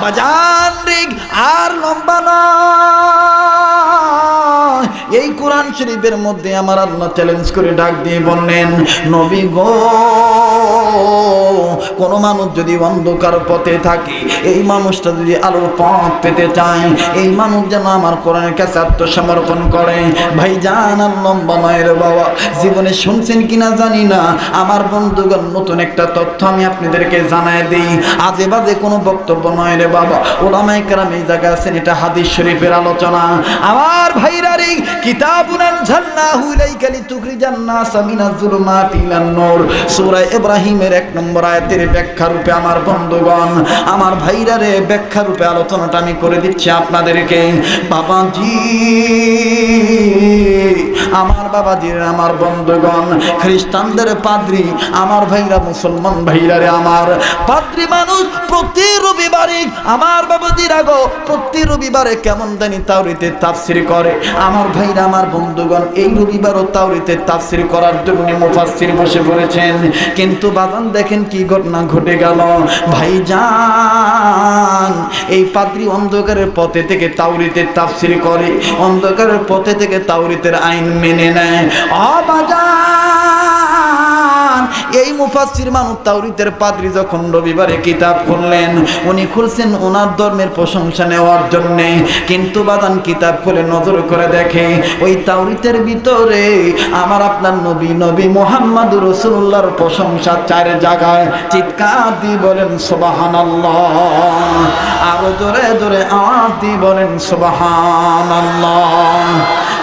বাজান রিক আর লম্বা না। এই কোরআন শরীফের মধ্যে আমার আল্লাহ চ্যালেঞ্জ করে ডাক দিয়ে বললেন, নবী গো, কোন মানুষ যদি অন্ধকার পথে থাকে, এই মানুষটা যদি আলোর পথ পেতে চায়, এই মানুষ যেন আমার কোরআনের কাছে আত্মসমর্পণ করে। ভাইজান আর লম্বা নয় রে বাবা, জীবনে শুনছেন কিনা জানি না, আমার বন্ধুগণ নতুন একটা তথ্য আমি আপনাদেরকে জানায় দিই। আজে বাজে কোনো বক্তব্য নয় রে বাবা, ওলামায়ে কেরাম এই জায়গায় আছেন, এটা হাদিস শরীফের আলোচনা। আমার ভাইরা রে, কিতাবুন আনজালনাহু ইলাইকা লিতুখরিজান নাসা মিনাজ যুলুমাতি ইলান নূর, সূরা ইব্রাহিমের 1 নম্বর আয়াতের ব্যাখ্যা রূপে আমার বন্ধুগণ, আমার ভাইরা রে, ব্যাখ্যা রূপে আলোচনাটা আমি করে দিচ্ছি আপনাদেরকে। বাবাজি, আমার বাবাজির, আমার বন্ধুগণ, খ্রিস্টানদের পাদ্রী, আমার ভাইরা, মুসলমান ভাইরা রে, আমার পাদ্রী মানুষ প্রতি রবিবারে, আমার বাবাজিরা গো, প্রতি রবিবারে কেমন জানি তাওরীতে তাফসীর করে। আমার ভাইরা, আমার বন্ধুগণ, এই রবিবারও তাওরীতে তাফসীর করার জন্য মুফাসসির বসে পড়েছেন। কিন্তু বাজান দেখেন কি ঘটনা ঘটে গেল। ভাইজান, এই পাদ্রী অন্ধকারের পথে থেকে তাওরীতে তাফসীর করে, অন্ধকারের পথে থেকে তাওরীতের আইন মেনে নেয়। এই মুফাসসির মানুষ তাওরীতের পাদ্রী যখন রবিবারে কিতাব খুললেন, উনি খুলছেন ওনার ধর্মের প্রশংসা নেওয়ার জন্য, কিন্তু বাদান কিতাব খুলে নজর করে দেখে ওই তাওরীতের ভিতরে আমার আপনার নবী, নবী মুহাম্মদুর রাসূলুল্লাহর প্রশংসা 4 জায়গায়। চিৎকার দিয়ে বলেন সুবহানাল্লাহ, আরো জোরে জোরে আওয়াজ দিয়ে বলেন সুবহানাল্লাহ।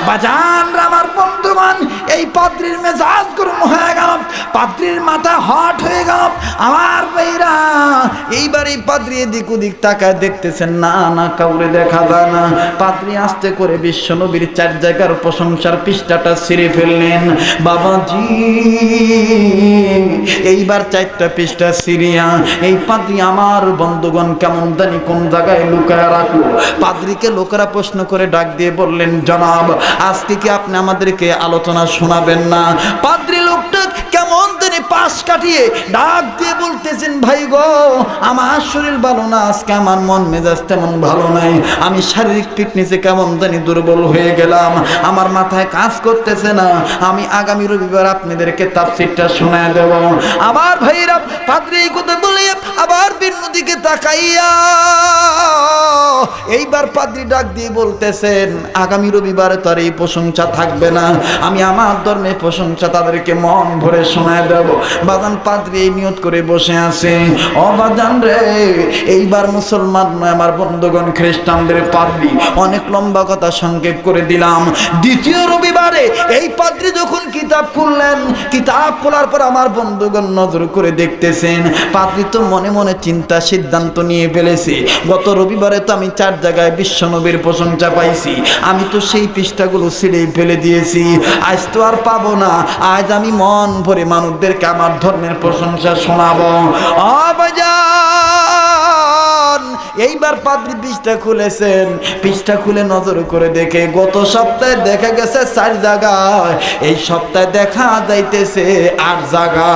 বাজান আমার বন্ধুগণ, এই পাদ্রীর মেজাজ গরম হয়ে গেল, পাদ্রীর মাথা হট হয়ে গেল। আমার ভাইরা, এইবার এই পাদ্রী এদিক ওদিক তাকায়, দেখতেছেন না না কাউরে দেখা যায় না। পাদ্রী আস্তে করে বিশ্ব নবীর 4 জায়গার প্রশংসার পৃষ্ঠাটা ছিঁড়ে ফেললেন। বাবাজি, এইবার 4টা পৃষ্ঠা সিরিয়া এই পাদ্রী আমার বন্ধুগণ কেমন জানি কোন জায়গায় লুকায় রাখলো। পাদ্রীকে লোকেরা প্রশ্ন করে ডাক দিয়ে বললেন, জনাব, আজকে কি আপনি আমাদেরকে আলোচনা শোনাবেন না? পাদ্রী লোকটা কেমন জানি পাশ কাটিয়ে ডাক দিয়ে বলতেছেন, ভাই গো, আমার শরীর ভালো না, আজকে আমার মন মেজাজ তেমন ভালো নাই, আমি শারীরিক ফিটনেসে কেমন জানি দুর্বল হয়ে গেলাম, আমার মাথায় কাজ করতেছে না, আমি আগামী রবিবার আপনাদেরকে তাফসীরটা শোনায় দেব। আমার ভাইরা, পাদ্রী এই কথা বলে আবার ভিন্ন দিকে তাকাইয়া এইবার পাদ্রী ডাক দিয়ে বলতেছেন, আগামী রবিবারে তার এই প্রশংসা থাকবে না, আমি আমার ধর্মের প্রশংসা তাদেরকে মন ভরে শোনায় দেব। বাজান পাদ্রী এই নিয়ত করে বসে আছে। ও বাজান রে, এইবার মুসলমান নয় আমার বন্ধুগণ, খ্রিস্টানদের পাদ্রী। অনেক লম্বা কথা সংক্ষেপ করে দিলাম। দ্বিতীয় রবিবারে এই পাদ্রী যখন কিতাব খুললেন, কিতাব খোলার পর আমার বন্ধুগণ নজর করে দেখতেছেন, পাদ্রী তো মনে মনে চিন্তা সিদ্ধান্ত নিয়ে ফেলেছে, গত রবিবারে তো আমি 4 জায়গায় বিশ্বনবীর প্রশংসা পাইছি, আমি তো সেই পৃষ্ঠাগুলো ছিঁড়ে ফেলে দিয়েছি, আজ তো আর পাবো না, আজ আমি মন ভরে মানুষদেরকে আমার ধর্মের প্রশংসা শোনাবো। এইবার পাদ্রী পৃষ্ঠা খুলেছেন, পৃষ্ঠা খুলে নজর করে দেখে গত সপ্তাহে দেখা গেছে 4 জায়গায়, এই সপ্তাহে দেখা যাইতেছে 8 জায়গায়।